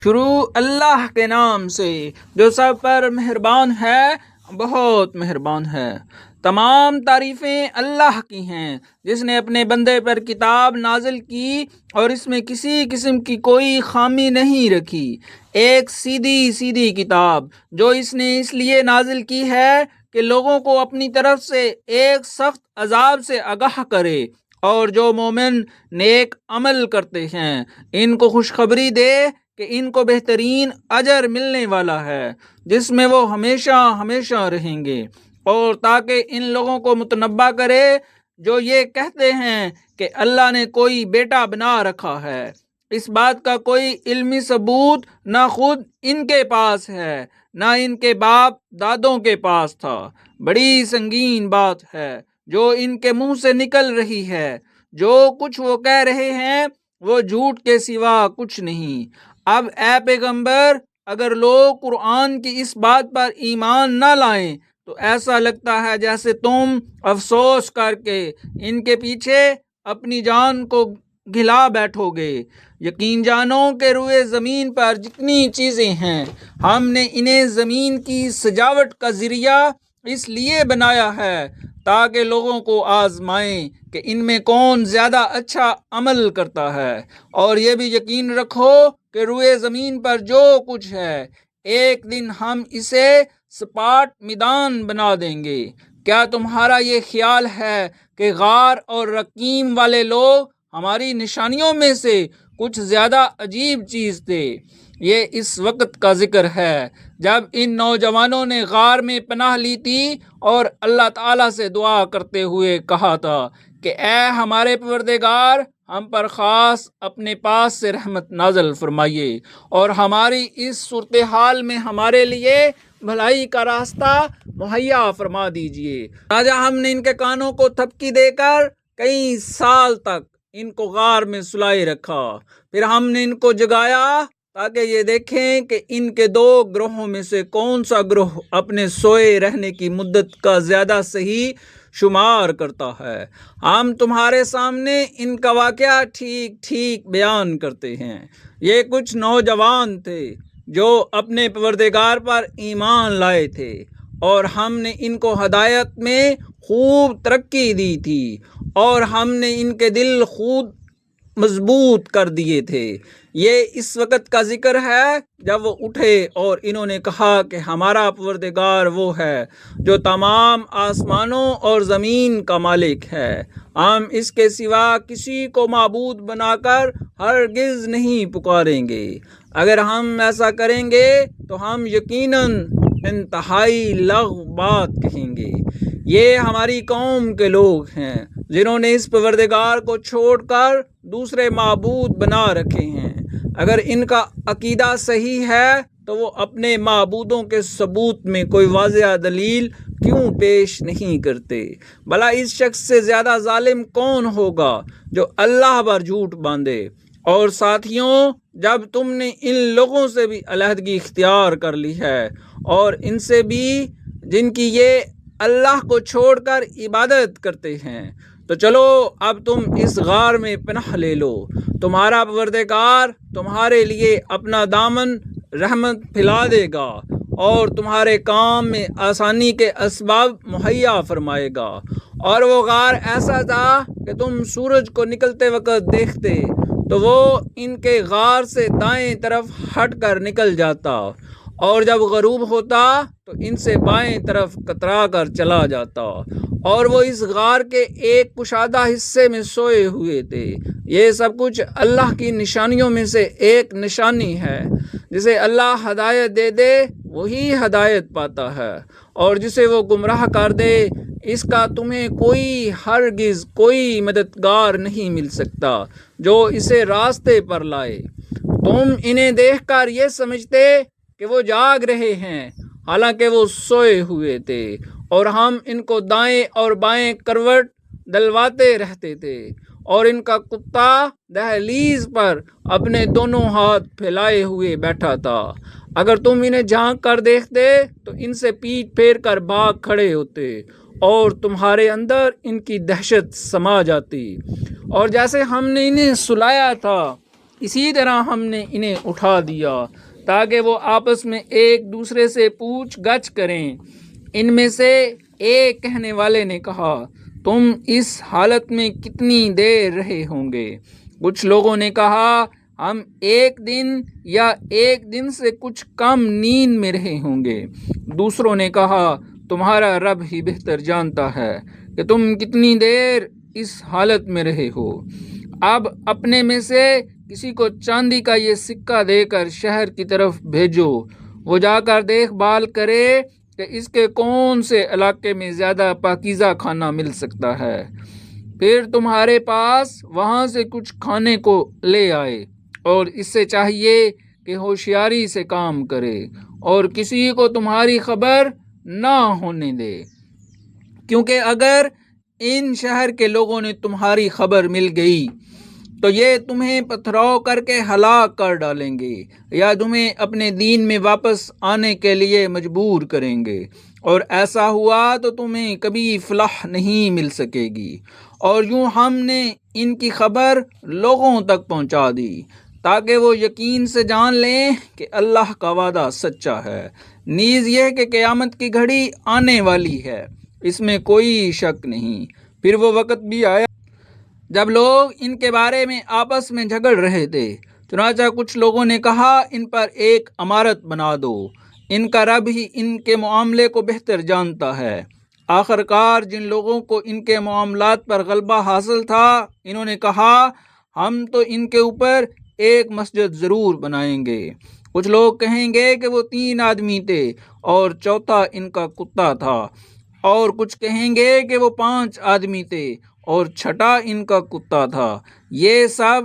شروع اللہ کے نام سے جو سب پر مہربان ہے، بہت مہربان ہے۔ تمام تعریفیں اللہ کی ہیں جس نے اپنے بندے پر کتاب نازل کی اور اس میں کسی قسم کی کوئی خامی نہیں رکھی۔ ایک سیدھی سیدھی کتاب جو اس نے اس لیے نازل کی ہے کہ لوگوں کو اپنی طرف سے ایک سخت عذاب سے آگاہ کرے، اور جو مومن نیک عمل کرتے ہیں ان کو خوشخبری دے کہ ان کو بہترین اجر ملنے والا ہے جس میں وہ ہمیشہ ہمیشہ رہیں گے، اور تاکہ ان لوگوں کو متنبہ کرے جو یہ کہتے ہیں کہ اللہ نے کوئی بیٹا بنا رکھا ہے۔ اس بات کا کوئی علمی ثبوت نہ خود ان کے پاس ہے نہ ان کے باپ دادوں کے پاس تھا۔ بڑی سنگین بات ہے جو ان کے منہ سے نکل رہی ہے۔ جو کچھ وہ کہہ رہے ہیں وہ جھوٹ کے سوا کچھ نہیں۔ اب اے پیغمبر، اگر لوگ قرآن کی اس بات پر ایمان نہ لائیں تو ایسا لگتا ہے جیسے تم افسوس کر کے ان کے پیچھے اپنی جان کو گھلا بیٹھو گے۔ یقین جانو کہ روئے زمین پر جتنی چیزیں ہیں ہم نے انہیں زمین کی سجاوٹ کا ذریعہ اس لیے بنایا ہے تاکہ لوگوں کو آزمائیں کہ ان میں کون زیادہ اچھا عمل کرتا ہے، اور یہ بھی یقین رکھو کہ روئے زمین پر جو کچھ ہے ایک دن ہم اسے سپاٹ میدان بنا دیں گے۔ کیا تمہارا یہ خیال ہے کہ غار اور رقیم والے لوگ ہماری نشانیوں میں سے کچھ زیادہ عجیب چیز تھے؟ یہ اس وقت کا ذکر ہے جب ان نوجوانوں نے غار میں پناہ لی تھی اور اللہ تعالیٰ سے دعا کرتے ہوئے کہا تھا کہ اے ہمارے پروردگار، ہم پر خاص اپنے پاس سے رحمت نازل فرمائیے اور ہماری اس صورتحال میں ہمارے لیے بھلائی کا راستہ مہیا فرما دیجیے۔ راجہ ہم نے ان کے کانوں کو تھپکی دے کر کئی سال تک ان کو غار میں سلائے رکھا، پھر ہم نے ان کو جگایا تاکہ یہ دیکھیں کہ ان کے دو گروہوں میں سے کون سا گروہ اپنے سوئے رہنے کی مدت کا زیادہ صحیح شمار کرتا ہے۔ ہم تمہارے سامنے ان کا واقعہ ٹھیک ٹھیک بیان کرتے ہیں۔ یہ کچھ نوجوان تھے جو اپنے پروردگار پر ایمان لائے تھے، اور ہم نے ان کو ہدایت میں خوب ترقی دی تھی، اور ہم نے ان کے دل خود مضبوط کر دیے تھے۔ یہ اس وقت کا ذکر ہے جب وہ اٹھے اور انہوں نے کہا کہ ہمارا پروردگار وہ ہے جو تمام آسمانوں اور زمین کا مالک ہے، ہم اس کے سوا کسی کو معبود بنا کر ہرگز نہیں پکاریں گے۔ اگر ہم ایسا کریں گے تو ہم یقیناً انتہائی لغو بات کہیں گے۔ یہ ہماری قوم کے لوگ ہیں جنہوں نے اس پروردگار کو چھوڑ کر دوسرے معبود بنا رکھے ہیں۔ اگر ان کا عقیدہ صحیح ہے تو وہ اپنے معبودوں کے ثبوت میں کوئی واضح دلیل کیوں پیش نہیں کرتے؟ بھلا اس شخص سے زیادہ ظالم کون ہوگا جو اللہ پر جھوٹ باندھے؟ اور ساتھیوں، جب تم نے ان لوگوں سے بھی علیحدگی اختیار کر لی ہے، اور ان سے بھی جن کی یہ اللہ کو چھوڑ کر عبادت کرتے ہیں، تو چلو اب تم اس غار میں پناہ لے لو۔ تمہارا پروردگار تمہارے لیے اپنا دامن رحمت پھیلا دے گا اور تمہارے کام میں آسانی کے اسباب مہیا فرمائے گا۔ اور وہ غار ایسا تھا کہ تم سورج کو نکلتے وقت دیکھتے تو وہ ان کے غار سے دائیں طرف ہٹ کر نکل جاتا، اور جب غروب ہوتا تو ان سے بائیں طرف کترا کر چلا جاتا، اور وہ اس غار کے ایک کشادہ حصے میں سوئے ہوئے تھے۔ یہ سب کچھ اللہ کی نشانیوں میں سے ایک نشانی ہے۔ جسے اللہ ہدایت دے دے وہی ہدایت پاتا ہے، اور جسے وہ گمراہ کر دے اس کا تمہیں ہرگز کوئی مددگار نہیں مل سکتا جو اسے راستے پر لائے۔ تم انہیں دیکھ کر یہ سمجھتے کہ وہ جاگ رہے ہیں، حالانکہ وہ سوئے ہوئے تھے، اور ہم ان کو دائیں اور بائیں کروٹ دلواتے رہتے تھے، اور ان کا کتا دہلیز پر اپنے دونوں ہاتھ پھیلائے ہوئے بیٹھا تھا۔ اگر تم انہیں جھانک کر دیکھتے تو ان سے پیٹ پھیر کر بھاگ کھڑے ہوتے، اور تمہارے اندر ان کی دہشت سما جاتی۔ اور جیسے ہم نے انہیں سلایا تھا اسی طرح ہم نے انہیں اٹھا دیا تاکہ وہ آپس میں ایک دوسرے سے پوچھ گچھ کریں۔ ان میں سے ایک کہنے والے نے کہا، تم اس حالت میں کتنی دیر رہے ہوں گے؟ کچھ لوگوں نے کہا، ہم ایک دن یا ایک دن سے کچھ کم نیند میں رہے ہوں گے۔ دوسروں نے کہا، تمہارا رب ہی بہتر جانتا ہے کہ تم کتنی دیر اس حالت میں رہے ہو۔ اب اپنے میں سے کسی کو چاندی کا یہ سکہ دے کر شہر کی طرف بھیجو، وہ جا کر دیکھ بھال کرے کہ اس کے کون سے علاقے میں زیادہ پاکیزہ کھانا مل سکتا ہے، پھر تمہارے پاس وہاں سے کچھ کھانے کو لے آئے، اور اس سے چاہیے کہ ہوشیاری سے کام کرے اور کسی کو تمہاری خبر نہ ہونے دے، کیونکہ اگر ان شہر کے لوگوں نے تمہاری خبر مل گئی تو یہ تمہیں پتھراؤ کر کے ہلاک کر ڈالیں گے یا تمہیں اپنے دین میں واپس آنے کے لیے مجبور کریں گے، اور ایسا ہوا تو تمہیں کبھی فلاح نہیں مل سکے گی۔ اور یوں ہم نے ان کی خبر لوگوں تک پہنچا دی تاکہ وہ یقین سے جان لیں کہ اللہ کا وعدہ سچا ہے، نیز یہ کہ قیامت کی گھڑی آنے والی ہے، اس میں کوئی شک نہیں۔ پھر وہ وقت بھی آیا جب لوگ ان کے بارے میں آپس میں جھگڑ رہے تھے، چنانچہ کچھ لوگوں نے کہا، ان پر ایک عمارت بنا دو، ان کا رب ہی ان کے معاملے کو بہتر جانتا ہے۔ آخرکار جن لوگوں کو ان کے معاملات پر غلبہ حاصل تھا، انہوں نے کہا، ہم تو ان کے اوپر ایک مسجد ضرور بنائیں گے۔ کچھ لوگ کہیں گے کہ وہ 3 آدمی تھے اور چوتھا ان کا کتا تھا، اور کچھ کہیں گے کہ وہ 5 آدمی تھے اور چھٹا ان کا کتا تھا۔ یہ سب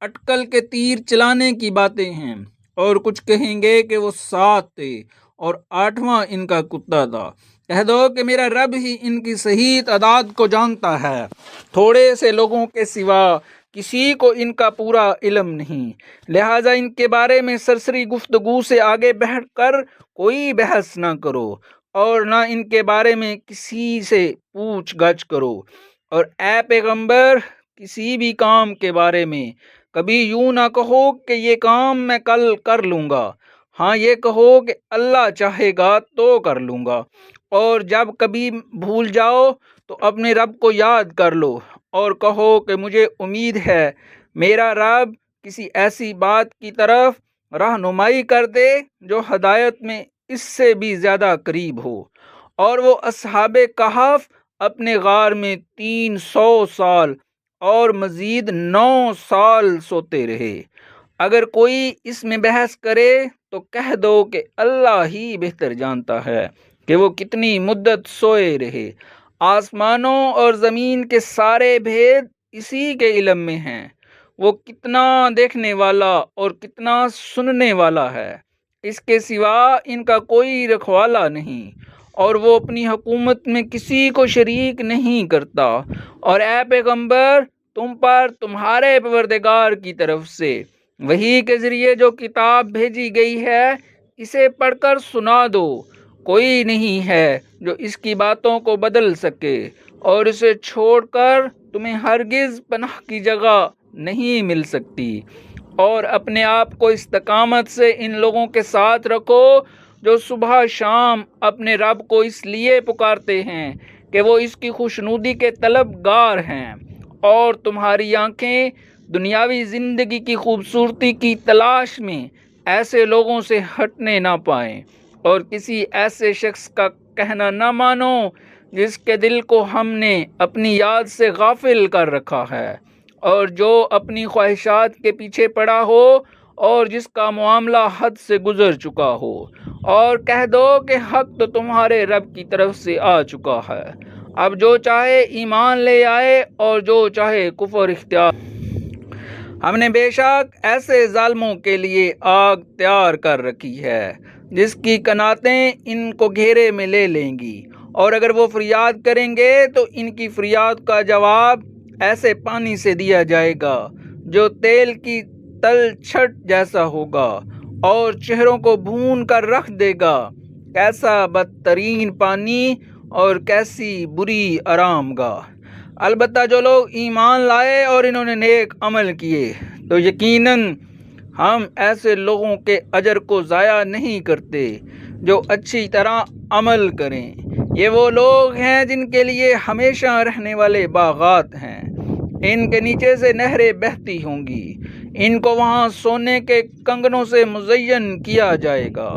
اٹکل کے تیر چلانے کی باتیں ہیں۔ اور کچھ کہیں گے کہ وہ 7 تھے اور 8واں ان کا کتا تھا۔ کہہ دو کہ میرا رب ہی ان کی صحیح تعداد کو جانتا ہے، تھوڑے سے لوگوں کے سوا کسی کو ان کا پورا علم نہیں، لہٰذا ان کے بارے میں سرسری گفتگو سے آگے بڑھ کر کوئی بحث نہ کرو اور نہ ان کے بارے میں کسی سے پوچھ گچھ کرو، اور اے پیغمبر کسی بھی کام کے بارے میں کبھی یوں نہ کہو کہ یہ کام میں کل کر لوں گا، ہاں یہ کہو کہ اللہ چاہے گا تو کر لوں گا، اور جب کبھی بھول جاؤ تو اپنے رب کو یاد کر لو اور کہو کہ مجھے امید ہے میرا رب کسی ایسی بات کی طرف رہنمائی کر دے جو ہدایت میں اس سے بھی زیادہ قریب ہو۔ اور وہ اصحاب کہف اپنے غار میں 300 سال اور مزید 9 سال سوتے رہے۔ اگر کوئی اس میں بحث کرے تو کہہ دو کہ اللہ ہی بہتر جانتا ہے کہ وہ کتنی مدت سوئے رہے۔ آسمانوں اور زمین کے سارے بھید اسی کے علم میں ہیں، وہ کتنا دیکھنے والا اور کتنا سننے والا ہے، اس کے سوا ان کا کوئی رکھوالا نہیں، اور وہ اپنی حکومت میں کسی کو شریک نہیں کرتا۔ اور اے پیغمبر تم پر تمہارے پروردگار کی طرف سے وحی کے ذریعے جو کتاب بھیجی گئی ہے اسے پڑھ کر سنا دو، کوئی نہیں ہے جو اس کی باتوں کو بدل سکے، اور اسے چھوڑ کر تمہیں ہرگز پناہ کی جگہ نہیں مل سکتی۔ اور اپنے آپ کو استقامت سے ان لوگوں کے ساتھ رکھو جو صبح شام اپنے رب کو اس لیے پکارتے ہیں کہ وہ اس کی خوشنودی کے طلبگار ہیں، اور تمہاری آنکھیں دنیاوی زندگی کی خوبصورتی کی تلاش میں ایسے لوگوں سے ہٹنے نہ پائیں، اور کسی ایسے شخص کا کہنا نہ مانو جس کے دل کو ہم نے اپنی یاد سے غافل کر رکھا ہے، اور جو اپنی خواہشات کے پیچھے پڑا ہو اور جس کا معاملہ حد سے گزر چکا ہو۔ اور کہہ دو کہ حق تو تمہارے رب کی طرف سے آ چکا ہے، اب جو چاہے ایمان لے آئے اور جو چاہے کفر اختیار۔ ہم نے بے شک ایسے ظالموں کے لیے آگ تیار کر رکھی ہے جس کی قناتیں ان کو گھیرے میں لے لیں گی، اور اگر وہ فریاد کریں گے تو ان کی فریاد کا جواب ایسے پانی سے دیا جائے گا جو تیل کی تل چھٹ جیسا ہوگا اور چہروں کو بھون کر رکھ دے گا۔ کیسا بدترین پانی اور کیسی بری آرام گاہ! البتہ جو لوگ ایمان لائے اور انہوں نے نیک عمل کیے تو یقیناً ہم ایسے لوگوں کے اجر کو ضائع نہیں کرتے جو اچھی طرح عمل کریں۔ یہ وہ لوگ ہیں جن کے لیے ہمیشہ رہنے والے باغات ہیں، ان کے نیچے سے نہریں بہتی ہوں گی، ان کو وہاں سونے کے کنگنوں سے مزین کیا جائے گا،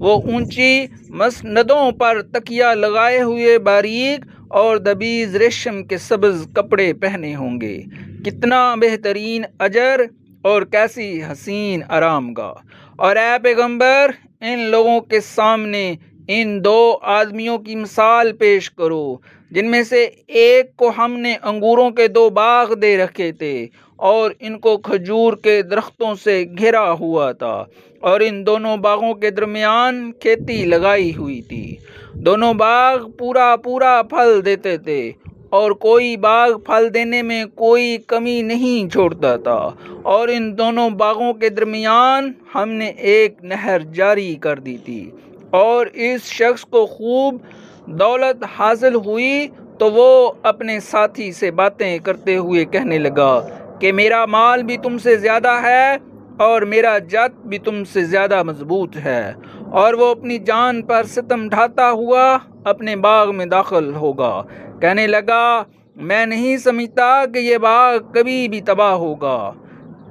وہ اونچی مسندوں پر تکیہ لگائے ہوئے باریک اور دبیز ریشم کے سبز کپڑے پہنے ہوں گے۔ کتنا بہترین اجر اور کیسی حسین آرام گاہ۔ اور اے پیغمبر، ان لوگوں کے سامنے ان دو آدمیوں کی مثال پیش کرو جن میں سے ایک کو ہم نے انگوروں کے 2 باغ دے رکھے تھے اور ان کو کھجور کے درختوں سے گھرا ہوا تھا، اور ان دونوں باغوں کے درمیان کھیتی لگائی ہوئی تھی۔ دونوں باغ پورا پھل دیتے تھے اور کوئی باغ پھل دینے میں کوئی کمی نہیں چھوڑتا تھا، اور ان دونوں باغوں کے درمیان ہم نے ایک نہر جاری کر دی تھی۔ اور اس شخص کو خوب دولت حاصل ہوئی تو وہ اپنے ساتھی سے باتیں کرتے ہوئے کہنے لگا کہ میرا مال بھی تم سے زیادہ ہے اور میرا جت بھی تم سے زیادہ مضبوط ہے، اور وہ اپنی جان پر ستم ڈھاتا ہوا اپنے باغ میں داخل ہوگا، کہنے لگا میں نہیں سمجھتا کہ یہ باغ کبھی بھی تباہ ہوگا،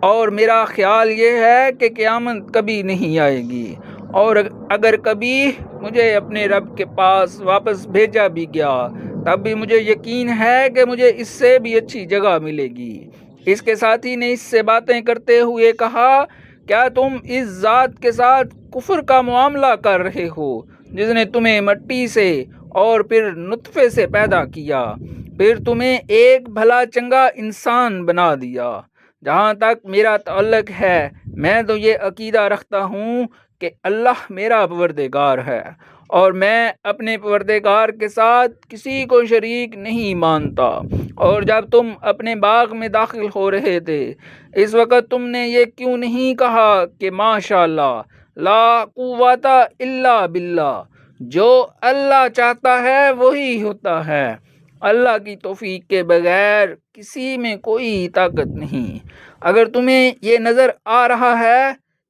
اور میرا خیال یہ ہے کہ قیامت کبھی نہیں آئے گی، اور اگر کبھی مجھے اپنے رب کے پاس واپس بھیجا بھی گیا تب بھی مجھے یقین ہے کہ مجھے اس سے بھی اچھی جگہ ملے گی۔ اس کے ساتھی نے اس سے باتیں کرتے ہوئے کہا کیا تم اس ذات کے ساتھ کفر کا معاملہ کر رہے ہو جس نے تمہیں مٹی سے اور پھر نطفے سے پیدا کیا، پھر تمہیں ایک بھلا چنگا انسان بنا دیا؟ جہاں تک میرا تعلق ہے میں تو یہ عقیدہ رکھتا ہوں کہ اللہ میرا پروردگار ہے، اور میں اپنے پروردگار کے ساتھ کسی کو شریک نہیں مانتا۔ اور جب تم اپنے باغ میں داخل ہو رہے تھے اس وقت تم نے یہ کیوں نہیں کہا کہ ماشاء اللہ لا قوت الا باللہ، جو اللہ چاہتا ہے وہی ہوتا ہے، اللہ کی توفیق کے بغیر کسی میں کوئی طاقت نہیں۔ اگر تمہیں یہ نظر آ رہا ہے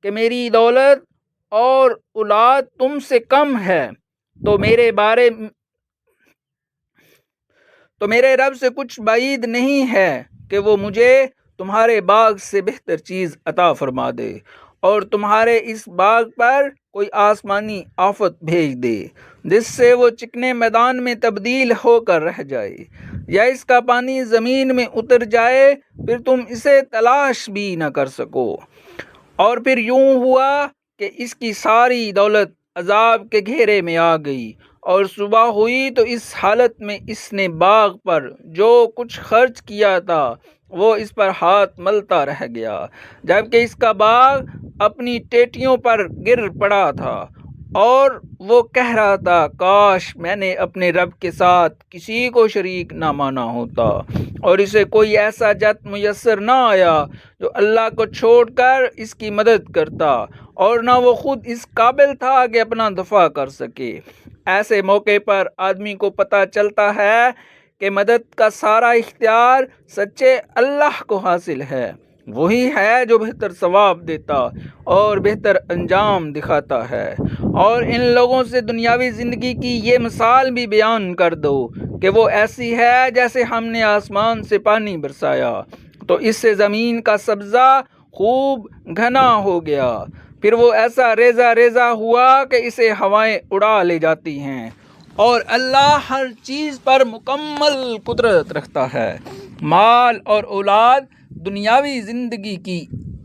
کہ میری دولت اور اولاد تم سے کم ہے تو میرے رب سے کچھ بعید نہیں ہے کہ وہ مجھے تمہارے باغ سے بہتر چیز عطا فرما دے اور تمہارے اس باغ پر کوئی آسمانی آفت بھیج دے جس سے وہ چکنے میدان میں تبدیل ہو کر رہ جائے، یا اس کا پانی زمین میں اتر جائے پھر تم اسے تلاش بھی نہ کر سکو۔ اور پھر یوں ہوا کہ اس کی ساری دولت عذاب کے گھیرے میں آ گئی، اور صبح ہوئی تو اس حالت میں اس نے باغ پر جو کچھ خرچ کیا تھا وہ اس پر ہاتھ ملتا رہ گیا، جبکہ اس کا باغ اپنی ٹیٹیوں پر گر پڑا تھا، اور وہ کہہ رہا تھا کاش میں نے اپنے رب کے ساتھ کسی کو شریک نہ مانا ہوتا، اور اسے کوئی ایسا جت میسر نہ آیا جو اللہ کو چھوڑ کر اس کی مدد کرتا، اور نہ وہ خود اس قابل تھا کہ اپنا دفاع کر سکے۔ ایسے موقع پر آدمی کو پتہ چلتا ہے کہ مدد کا سارا اختیار سچے اللہ کو حاصل ہے، وہی ہے جو بہتر ثواب دیتا اور بہتر انجام دکھاتا ہے۔ اور ان لوگوں سے دنیاوی زندگی کی یہ مثال بھی بیان کر دو کہ وہ ایسی ہے جیسے ہم نے آسمان سے پانی برسایا تو اس سے زمین کا سبزہ خوب گھنا ہو گیا، پھر وہ ایسا ریزہ ریزہ ہوا کہ اسے ہوائیں اڑا لے جاتی ہیں، اور اللہ ہر چیز پر مکمل قدرت رکھتا ہے۔ مال اور اولاد دنیاوی زندگی کی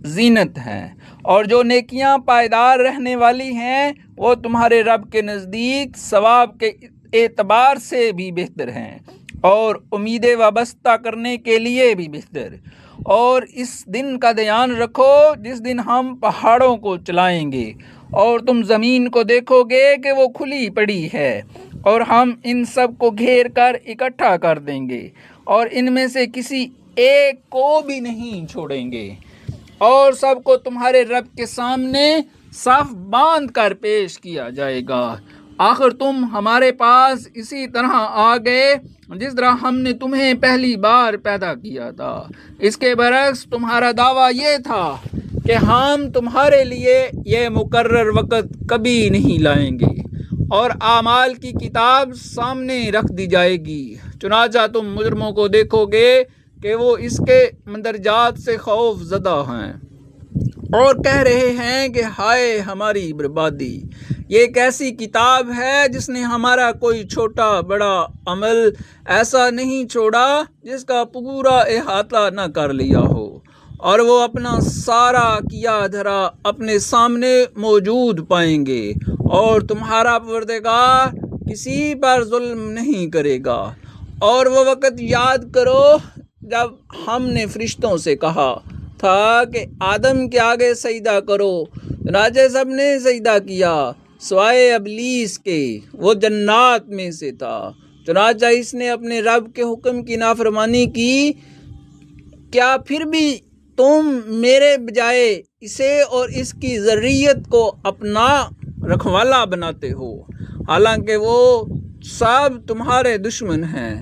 زینت ہیں، اور جو نیکیاں پائیدار رہنے والی ہیں وہ تمہارے رب کے نزدیک ثواب کے اعتبار سے بھی بہتر ہیں اور امید وابستہ کرنے کے لیے بھی بہتر۔ اور اس دن کا دھیان رکھو جس دن ہم پہاڑوں کو چلائیں گے اور تم زمین کو دیکھو گے کہ وہ کھلی پڑی ہے، اور ہم ان سب کو گھیر کر اکٹھا کر دیں گے اور ان میں سے کسی ایک کو بھی نہیں چھوڑیں گے، اور سب کو تمہارے رب کے سامنے صف باندھ کر پیش کیا جائے گا۔ آخر تم ہمارے پاس اسی طرح آ گئے جس طرح ہم نے تمہیں پہلی بار پیدا کیا تھا۔ اس کے برعکس تمہارا دعویٰ یہ تھا کہ ہم تمہارے لیے یہ مقرر وقت کبھی نہیں لائیں گے اور اعمال کی کتاب سامنے رکھ دی جائے گی، چنانچہ تم مجرموں کو دیکھو گے کہ وہ اس کے مندرجات سے خوف زدہ ہیں اور کہہ رہے ہیں کہ ہائے ہماری بربادی، یہ ایک ایسی کتاب ہے جس نے ہمارا کوئی چھوٹا بڑا عمل ایسا نہیں چھوڑا جس کا پورا احاطہ نہ کر لیا ہو، اور وہ اپنا سارا کیا دھرا اپنے سامنے موجود پائیں گے، اور تمہارا پروردگار کسی پر ظلم نہیں کرے گا۔ اور وہ وقت یاد کرو جب ہم نے فرشتوں سے کہا تھا کہ آدم کے آگے سجدہ کرو، چنانچہ سب نے سجدہ کیا سوائے ابلیس کے، وہ جنات میں سے تھا، چنانچہ اس نے اپنے رب کے حکم کی نافرمانی کی۔ کیا پھر بھی تم میرے بجائے اسے اور اس کی ذریت کو اپنا رکھوالا بناتے ہو، حالانکہ وہ سب تمہارے دشمن ہیں۔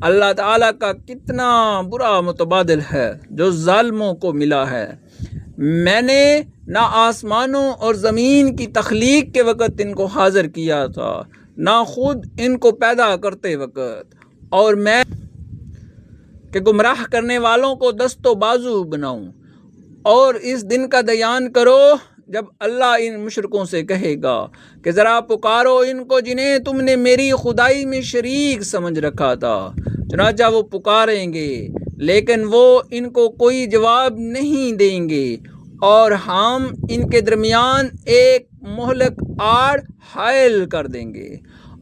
اللہ تعالیٰ کا کتنا برا متبادل ہے جو ظالموں کو ملا ہے۔ میں نے نہ آسمانوں اور زمین کی تخلیق کے وقت ان کو حاضر کیا تھا، نہ خود ان کو پیدا کرتے وقت، اور میں کہ گمراہ کرنے والوں کو دست و بازو بناؤں۔ اور اس دن کا دیان کرو جب اللہ ان مشرکوں سے کہے گا کہ ذرا پکارو ان کو جنہیں تم نے میری خدائی میں شریک سمجھ رکھا تھا، چنانچہ وہ پکاریں گے لیکن وہ ان کو کوئی جواب نہیں دیں گے، اور ہم ان کے درمیان ایک مہلک آڑ حائل کر دیں گے،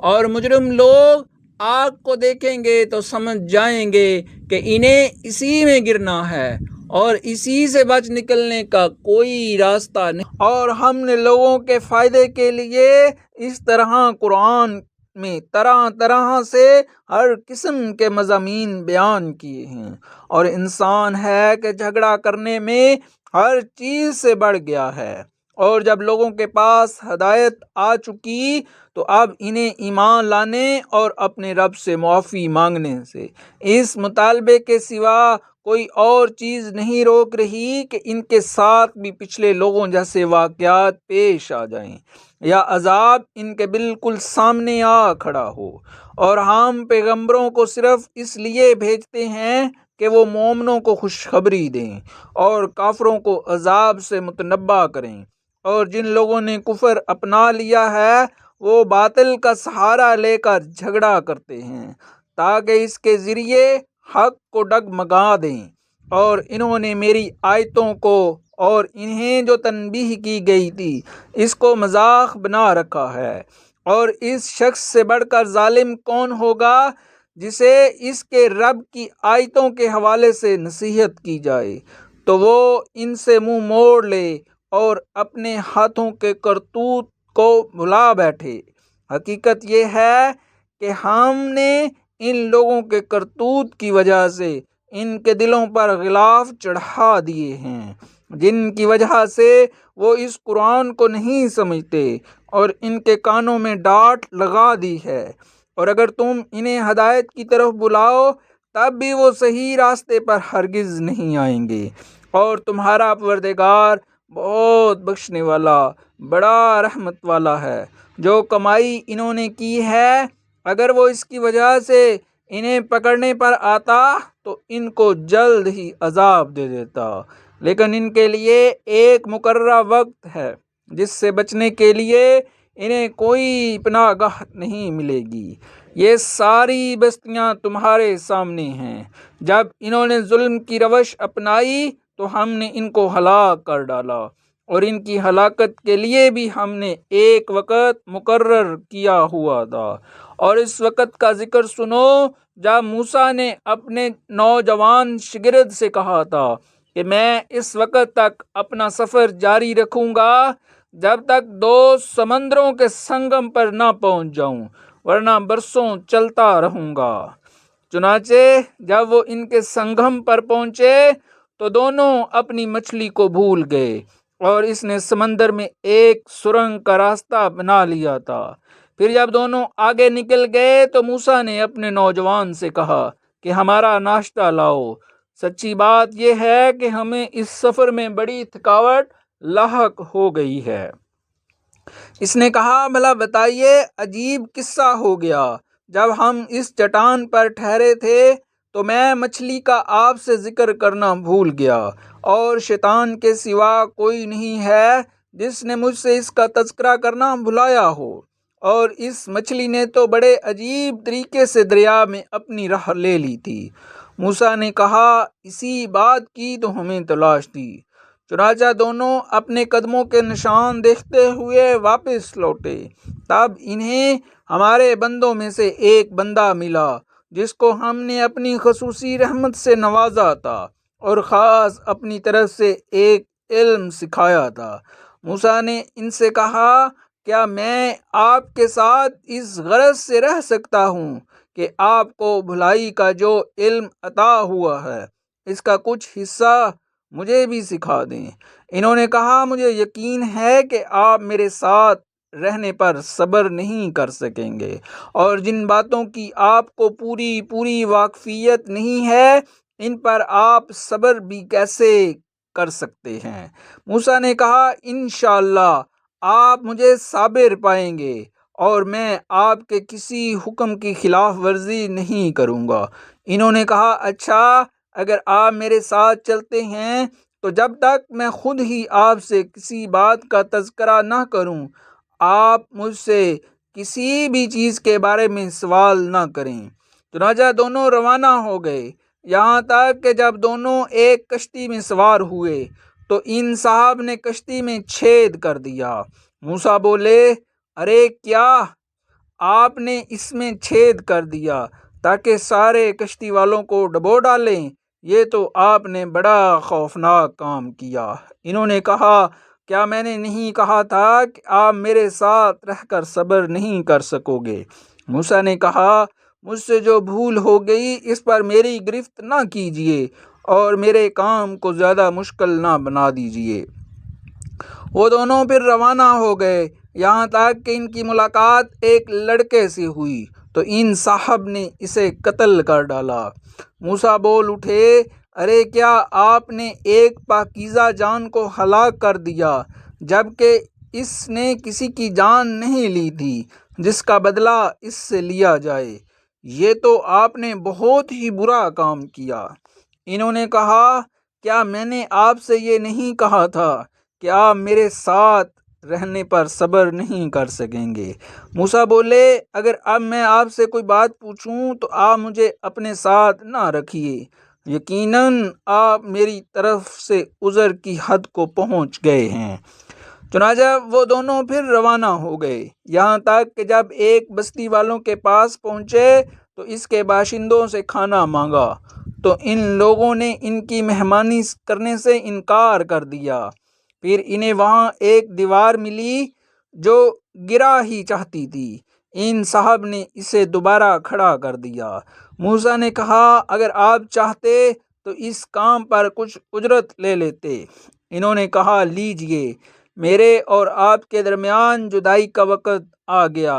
اور مجرم لوگ آگ کو دیکھیں گے تو سمجھ جائیں گے کہ انہیں اسی میں گرنا ہے اور اسی سے بچ نکلنے کا کوئی راستہ نہیں۔ اور ہم نے لوگوں کے فائدے کے لیے اس طرح قرآن میں طرح طرح سے ہر قسم کے مضامین بیان کیے ہیں، اور انسان ہے کہ جھگڑا کرنے میں ہر چیز سے بڑھ گیا ہے۔ اور جب لوگوں کے پاس ہدایت آ چکی تو اب انہیں ایمان لانے اور اپنے رب سے معافی مانگنے سے اس مطالبے کے سوا کوئی اور چیز نہیں روک رہی کہ ان کے ساتھ بھی پچھلے لوگوں جیسے واقعات پیش آ جائیں یا عذاب ان کے بالکل سامنے آ کھڑا ہو۔ اور ہم پیغمبروں کو صرف اس لیے بھیجتے ہیں کہ وہ مومنوں کو خوشخبری دیں اور کافروں کو عذاب سے متنبہ کریں، اور جن لوگوں نے کفر اپنا لیا ہے وہ باطل کا سہارا لے کر جھگڑا کرتے ہیں تاکہ اس کے ذریعے حق کو ڈگمگا دیں، اور انہوں نے میری آیتوں کو اور انہیں جو تنبیہ کی گئی تھی اس کو مذاق بنا رکھا ہے۔ اور اس شخص سے بڑھ کر ظالم کون ہوگا جسے اس کے رب کی آیتوں کے حوالے سے نصیحت کی جائے تو وہ ان سے منہ موڑ لے اور اپنے ہاتھوں کے کرتوت کو بھلا بیٹھے۔ حقیقت یہ ہے کہ ہم نے ان لوگوں کے کرتوت کی وجہ سے ان کے دلوں پر غلاف چڑھا دیے ہیں، جن کی وجہ سے وہ اس قرآن کو نہیں سمجھتے، اور ان کے کانوں میں ڈانٹ لگا دی ہے، اور اگر تم انہیں ہدایت کی طرف بلاؤ تب بھی وہ صحیح راستے پر ہرگز نہیں آئیں گے۔ اور تمہارا پروردگار بہت بخشنے والا بڑا رحمت والا ہے۔ جو کمائی انہوں نے کی ہے اگر وہ اس کی وجہ سے انہیں پکڑنے پر آتا تو ان کو جلد ہی عذاب دے دیتا، لیکن ان کے لیے ایک مقررہ وقت ہے جس سے بچنے کے لیے انہیں کوئی پناہ گاہ نہیں ملے گی۔ یہ ساری بستیاں تمہارے سامنے ہیں، جب انہوں نے ظلم کی روش اپنائی تو ہم نے ان کو ہلاک کر ڈالا، اور ان کی ہلاکت کے لیے بھی ہم نے ایک وقت مقرر کیا ہوا تھا۔ اور اس وقت کا ذکر سنو جب موسیٰ نے اپنے نوجوان شاگرد سے کہا تھا کہ میں اس وقت تک اپنا سفر جاری رکھوں گا جب تک 2 سمندروں کے سنگم پر نہ پہنچ جاؤں، ورنہ برسوں چلتا رہوں گا۔ چنانچہ جب وہ ان کے سنگم پر پہنچے تو دونوں اپنی مچھلی کو بھول گئے، اور اس نے سمندر میں ایک سرنگ کا راستہ بنا لیا تھا پھر جب دونوں آگے نکل گئے تو موسیٰ نے اپنے نوجوان سے کہا کہ ہمارا ناشتہ لاؤ، سچی بات یہ ہے کہ ہمیں اس سفر میں بڑی تھکاوٹ لاحق ہو گئی ہے۔ اس نے کہا بھلا بتائیے عجیب قصہ ہو گیا، جب ہم اس چٹان پر ٹھہرے تھے تو میں مچھلی کا آپ سے ذکر کرنا بھول گیا، اور شیطان کے سوا کوئی نہیں ہے جس نے مجھ سے اس کا تذکرہ کرنا بھلایا ہو، اور اس مچھلی نے تو بڑے عجیب طریقے سے دریا میں اپنی راہ لے لی تھی۔ موسیٰ نے کہا اسی بات کی تو ہمیں تلاش تھی۔ چنانچہ دونوں اپنے قدموں کے نشان دیکھتے ہوئے واپس لوٹے۔ تب انہیں ہمارے بندوں میں سے ایک بندہ ملا جس کو ہم نے اپنی خصوصی رحمت سے نوازا تھا اور خاص اپنی طرف سے ایک علم سکھایا تھا۔ موسیٰ نے ان سے کہا کیا میں آپ کے ساتھ اس غرض سے رہ سکتا ہوں کہ آپ کو بھلائی کا جو علم عطا ہوا ہے اس کا کچھ حصہ مجھے بھی سکھا دیں؟ انہوں نے کہا مجھے یقین ہے کہ آپ میرے ساتھ رہنے پر صبر نہیں کر سکیں گے، اور جن باتوں کی آپ کو پوری واقفیت نہیں ہے ان پر آپ صبر بھی کیسے کر سکتے ہیں؟ موسیٰ نے کہا انشاءاللہ آپ مجھے صابر پائیں گے، اور میں آپ کے کسی حکم کی خلاف ورزی نہیں کروں گا۔ انہوں نے کہا اچھا، اگر آپ میرے ساتھ چلتے ہیں تو جب تک میں خود ہی آپ سے کسی بات کا تذکرہ نہ کروں آپ مجھ سے کسی بھی چیز کے بارے میں سوال نہ کریں۔ چنانچہ دونوں روانہ ہو گئے، یہاں تک کہ جب دونوں ایک کشتی میں سوار ہوئے تو ان صاحب نے کشتی میں چھید کر دیا۔ موسیٰ بولے ارے کیا آپ نے اس میں چھید کر دیا تاکہ سارے کشتی والوں کو ڈبو ڈالیں؟ یہ تو آپ نے بڑا خوفناک کام کیا۔ انہوں نے کہا کیا میں نے نہیں کہا تھا کہ آپ میرے ساتھ رہ کر صبر نہیں کر سکو گے؟ موسیٰ نے کہا مجھ سے جو بھول ہو گئی اس پر میری گرفت نہ کیجیے اور میرے کام کو زیادہ مشکل نہ بنا دیجیے۔ وہ دونوں پھر روانہ ہو گئے، یہاں تک کہ ان کی ملاقات ایک لڑکے سے ہوئی تو ان صاحب نے اسے قتل کر ڈالا۔ موسیٰ بول اٹھے ارے کیا آپ نے ایک پاکیزہ جان کو ہلاک کر دیا جبکہ اس نے کسی کی جان نہیں لی تھی جس کا بدلہ اس سے لیا جائے؟ یہ تو آپ نے بہت ہی برا کام کیا۔ انہوں نے کہا کیا میں نے آپ سے یہ نہیں کہا تھا کہ آپ میرے ساتھ رہنے پر صبر نہیں کر سکیں گے؟ موسیٰ بولے اگر اب میں آپ سے کوئی بات پوچھوں تو آپ مجھے اپنے ساتھ نہ رکھیے، یقیناً آپ میری طرف سے عذر کی حد کو پہنچ گئے ہیں۔ چنانچہ وہ دونوں پھر روانہ ہو گئے، یہاں تک کہ جب ایک بستی والوں کے پاس پہنچے تو اس کے باشندوں سے کھانا مانگا تو ان لوگوں نے ان کی مہمانی کرنے سے انکار کر دیا۔ پھر انہیں وہاں ایک دیوار ملی جو گرا ہی چاہتی تھی، ان صاحب نے اسے دوبارہ کھڑا کر دیا۔ موسیٰ نے کہا اگر آپ چاہتے تو اس کام پر کچھ اجرت لے لیتے۔ انہوں نے کہا لیجئے، میرے اور آپ کے درمیان جدائی کا وقت آ گیا۔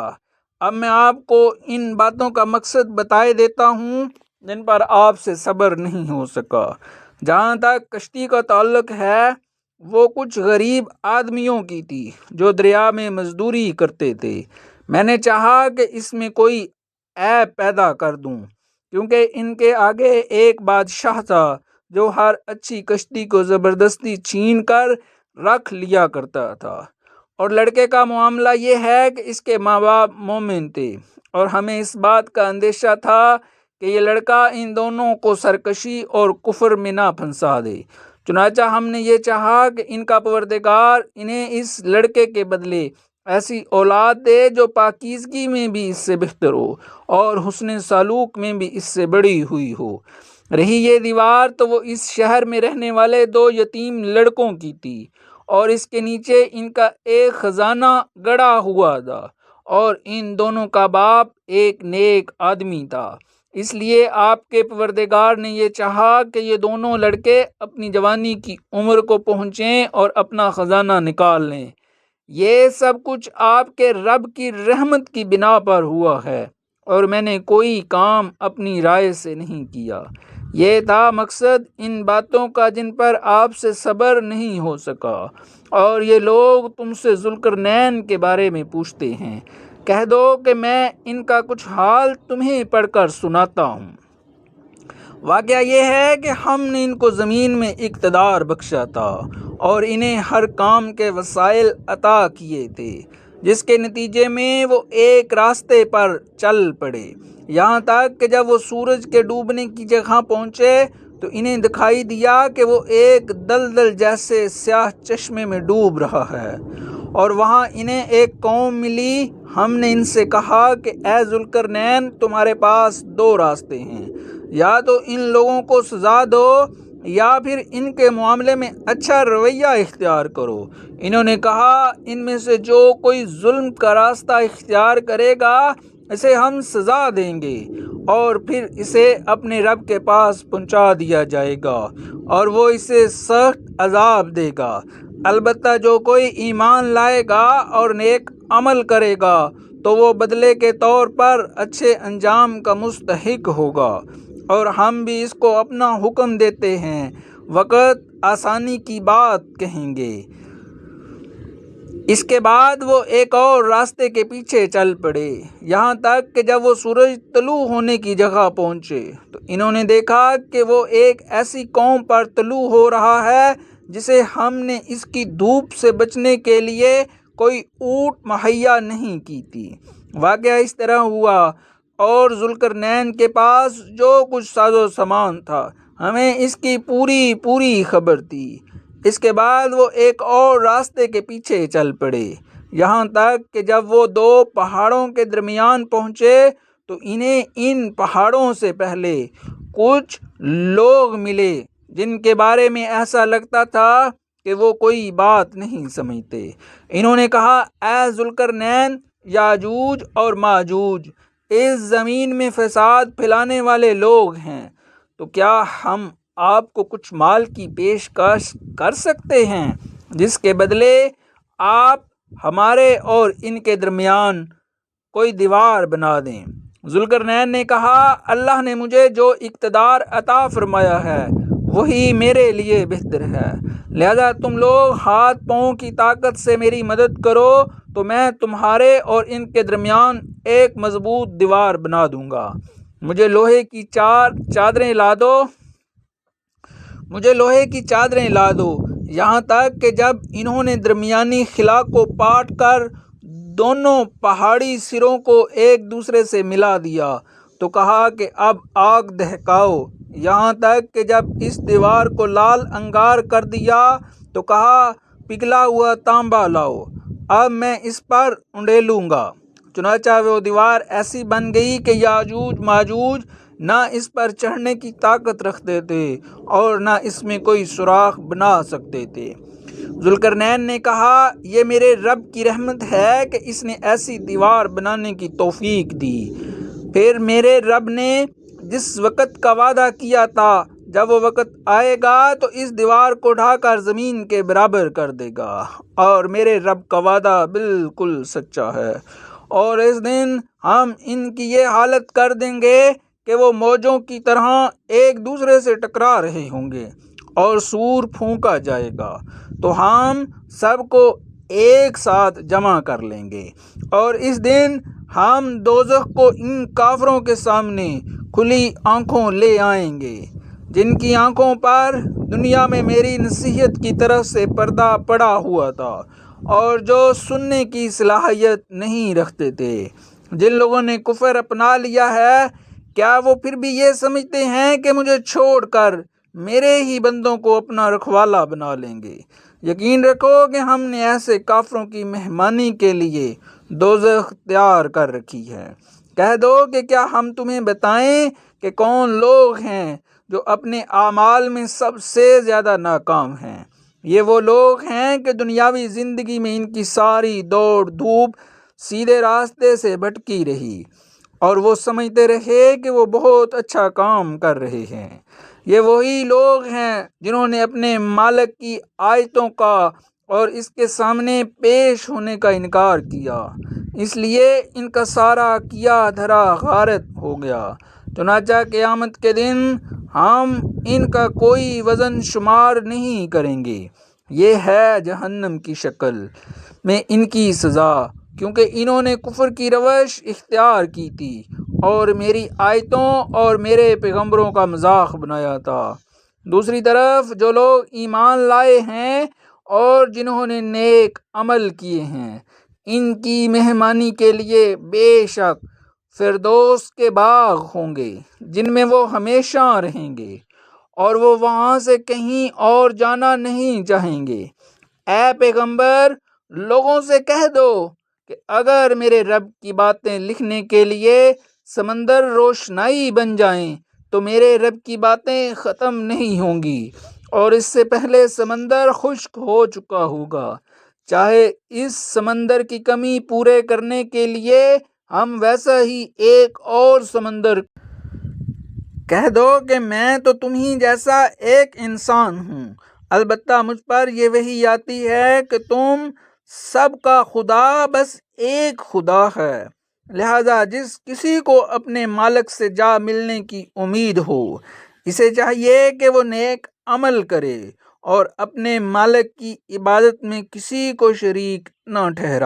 اب میں آپ کو ان باتوں کا مقصد بتائے دیتا ہوں جن پر آپ سے صبر نہیں ہو سکا۔ جہاں تک کشتی کا تعلق ہے وہ کچھ غریب آدمیوں کی تھی جو دریا میں مزدوری کرتے تھے۔ میں نے چاہا کہ اس میں کوئی عیب پیدا کر دوں کیونکہ ان کے آگے ایک بادشاہ تھا جو ہر اچھی کشتی کو زبردستی چھین کر رکھ لیا کرتا تھا، اور لڑکے کا معاملہ یہ ہے کہ اس کے ماں باپ مومن تھے اور ہمیں اس بات کا اندیشہ تھا کہ یہ لڑکا ان دونوں کو سرکشی اور کفر میں نہ پھنسا دے۔ چنانچہ ہم نے یہ چاہا کہ ان کا پروردگار انہیں اس لڑکے کے بدلے ایسی اولاد دے جو پاکیزگی میں بھی اس سے بہتر ہو اور حسن سلوک میں بھی اس سے بڑی ہوئی ہو۔ رہی یہ دیوار تو وہ اس شہر میں رہنے والے 2 یتیم لڑکوں کی تھی، اور اس کے نیچے ان کا ایک خزانہ گڑا ہوا تھا، اور ان دونوں کا باپ ایک نیک آدمی تھا۔ اس لیے آپ کے پروردگار نے یہ چاہا کہ یہ دونوں لڑکے اپنی جوانی کی عمر کو پہنچیں اور اپنا خزانہ نکال لیں۔ یہ سب کچھ آپ کے رب کی رحمت کی بنا پر ہوا ہے، اور میں نے کوئی کام اپنی رائے سے نہیں کیا۔ یہ تھا مقصد ان باتوں کا جن پر آپ سے صبر نہیں ہو سکا، اور یہ لوگ تم سے ذوالقرنین کے بارے میں پوچھتے ہیں۔ کہہ دو کہ میں ان کا کچھ حال تمہیں پڑھ کر سناتا ہوں۔ واقعہ یہ ہے کہ ہم نے ان کو زمین میں اقتدار بخشا تھا اور انہیں ہر کام کے وسائل عطا کیے تھے، جس کے نتیجے میں وہ ایک راستے پر چل پڑے، یہاں تک کہ جب وہ سورج کے ڈوبنے کی جگہ پہنچے تو انہیں دکھائی دیا کہ وہ ایک دلدل جیسے سیاہ چشمے میں ڈوب رہا ہے، اور وہاں انہیں ایک قوم ملی۔ ہم نے ان سے کہا کہ اے ذوالقرنین، تمہارے پاس دو راستے ہیں، یا تو ان لوگوں کو سزا دو یا پھر ان کے معاملے میں اچھا رویہ اختیار کرو۔ انہوں نے کہا، ان میں سے جو کوئی ظلم کا راستہ اختیار کرے گا اسے ہم سزا دیں گے، اور پھر اسے اپنے رب کے پاس پہنچا دیا جائے گا اور وہ اسے سخت عذاب دے گا۔ البتہ جو کوئی ایمان لائے گا اور نیک عمل کرے گا تو وہ بدلے کے طور پر اچھے انجام کا مستحق ہوگا، اور ہم بھی اس کو اپنا حکم دیتے ہیں، وقت آسانی کی بات کہیں گے۔ اس کے بعد وہ ایک اور راستے کے پیچھے چل پڑے، یہاں تک کہ جب وہ سورج طلوع ہونے کی جگہ پہنچے تو انہوں نے دیکھا کہ وہ ایک ایسی قوم پر طلوع ہو رہا ہے جسے ہم نے اس کی دھوپ سے بچنے کے لیے کوئی اونٹ مہیا نہیں کی تھی۔ واقعہ اس طرح ہوا، اور ذوالقرنین کے پاس جو کچھ ساز و سامان تھا ہمیں اس کی پوری خبر تھی۔ اس کے بعد وہ ایک اور راستے کے پیچھے چل پڑے، یہاں تک کہ جب وہ دو پہاڑوں کے درمیان پہنچے تو انہیں ان پہاڑوں سے پہلے کچھ لوگ ملے جن کے بارے میں ایسا لگتا تھا کہ وہ کوئی بات نہیں سمجھتے۔ انہوں نے کہا، اے ذوالقرنین، یاجوج اور ماجوج اس زمین میں فساد پھیلانے والے لوگ ہیں، تو کیا ہم آپ کو کچھ مال کی پیشکش کر سکتے ہیں جس کے بدلے آپ ہمارے اور ان کے درمیان کوئی دیوار بنا دیں؟ ذوالقرنین نے کہا، اللہ نے مجھے جو اقتدار عطا فرمایا ہے وہی میرے لیے بہتر ہے، لہذا تم لوگ ہاتھ پاؤں کی طاقت سے میری مدد کرو تو میں تمہارے اور ان کے درمیان ایک مضبوط دیوار بنا دوں گا۔ مجھے لوہے کی چادریں لا دو، یہاں تک کہ جب انہوں نے درمیانی خلا کو پاٹ کر دونوں پہاڑی سروں کو ایک دوسرے سے ملا دیا تو کہا کہ اب آگ دہکاؤ، یہاں تک کہ جب اس دیوار کو لال انگار کر دیا تو کہا پگھلا ہوا تانبا لاؤ، اب میں اس پر انڈیلوں گا۔ چنانچہ وہ دیوار ایسی بن گئی کہ یاجوج ماجوج نہ اس پر چڑھنے کی طاقت رکھتے تھے اور نہ اس میں کوئی سوراخ بنا سکتے تھے۔ ذوالقرنین نے کہا، یہ میرے رب کی رحمت ہے کہ اس نے ایسی دیوار بنانے کی توفیق دی۔ پھر میرے رب نے جس وقت کا وعدہ کیا تھا جب وہ وقت آئے گا تو اس دیوار کو ڈھا کر زمین کے برابر کر دے گا، اور میرے رب کا وعدہ بالکل سچا ہے، اور اس دن ہم ان کی یہ حالت کر دیں گے کہ وہ موجوں کی طرح ایک دوسرے سے ٹکرا رہے ہوں گے، اور سور پھونکا جائے گا تو ہم سب کو ایک ساتھ جمع کر لیں گے، اور اس دن ہم دوزخ کو ان کافروں کے سامنے کھلی آنکھوں لے آئیں گے جن کی آنکھوں پر دنیا میں میری نصیحت کی طرف سے پردہ پڑا ہوا تھا اور جو سننے کی صلاحیت نہیں رکھتے تھے۔ جن لوگوں نے کفر اپنا لیا ہے، کیا وہ پھر بھی یہ سمجھتے ہیں کہ مجھے چھوڑ کر میرے ہی بندوں کو اپنا رکھوالا بنا لیں گے؟ یقین رکھو کہ ہم نے ایسے کافروں کی مہمانی کے لیے دوزخ تیار کر رکھی ہے۔ کہہ دو کہ کیا ہم تمہیں بتائیں کہ کون لوگ ہیں جو اپنے اعمال میں سب سے زیادہ ناکام ہیں؟ یہ وہ لوگ ہیں کہ دنیاوی زندگی میں ان کی ساری دوڑ دھوپ سیدھے راستے سے بھٹکی رہی اور وہ سمجھتے رہے کہ وہ بہت اچھا کام کر رہے ہیں۔ یہ وہی لوگ ہیں جنہوں نے اپنے مالک کی آیتوں کا اور اس کے سامنے پیش ہونے کا انکار کیا، اس لیے ان کا سارا کیا دھرا غارت ہو گیا۔ چنانچہ قیامت کے دن ہم ان کا کوئی وزن شمار نہیں کریں گے۔ یہ ہے جہنم کی شکل میں ان کی سزا، کیونکہ انہوں نے کفر کی روش اختیار کی تھی اور میری آیتوں اور میرے پیغمبروں کا مذاق بنایا تھا۔ دوسری طرف جو لوگ ایمان لائے ہیں اور جنہوں نے نیک عمل کیے ہیں، ان کی مہمانی کے لیے بے شک فردوس کے باغ ہوں گے جن میں وہ ہمیشہ رہیں گے، اور وہ وہاں سے کہیں اور جانا نہیں چاہیں گے۔ اے پیغمبر، لوگوں سے کہہ دو کہ اگر میرے رب کی باتیں لکھنے کے لیے سمندر روشنائی بن جائیں تو میرے رب کی باتیں ختم نہیں ہوں گی، اور اس سے پہلے سمندر خشک ہو چکا ہوگا، چاہے اس سمندر کی کمی پورے کرنے کے لیے ہم ویسا ہی ایک اور سمندر۔ کہہ دو کہ میں تو تمہیں جیسا ایک انسان ہوں، البتہ مجھ پر یہ وحی آتی ہے کہ تم سب کا خدا بس ایک خدا ہے، لہذا جس کسی کو اپنے مالک سے جا ملنے کی امید ہو، اسے چاہیے کہ وہ نیک عمل کرے اور اپنے مالک کی عبادت میں کسی کو شریک نہ ٹھہرائے۔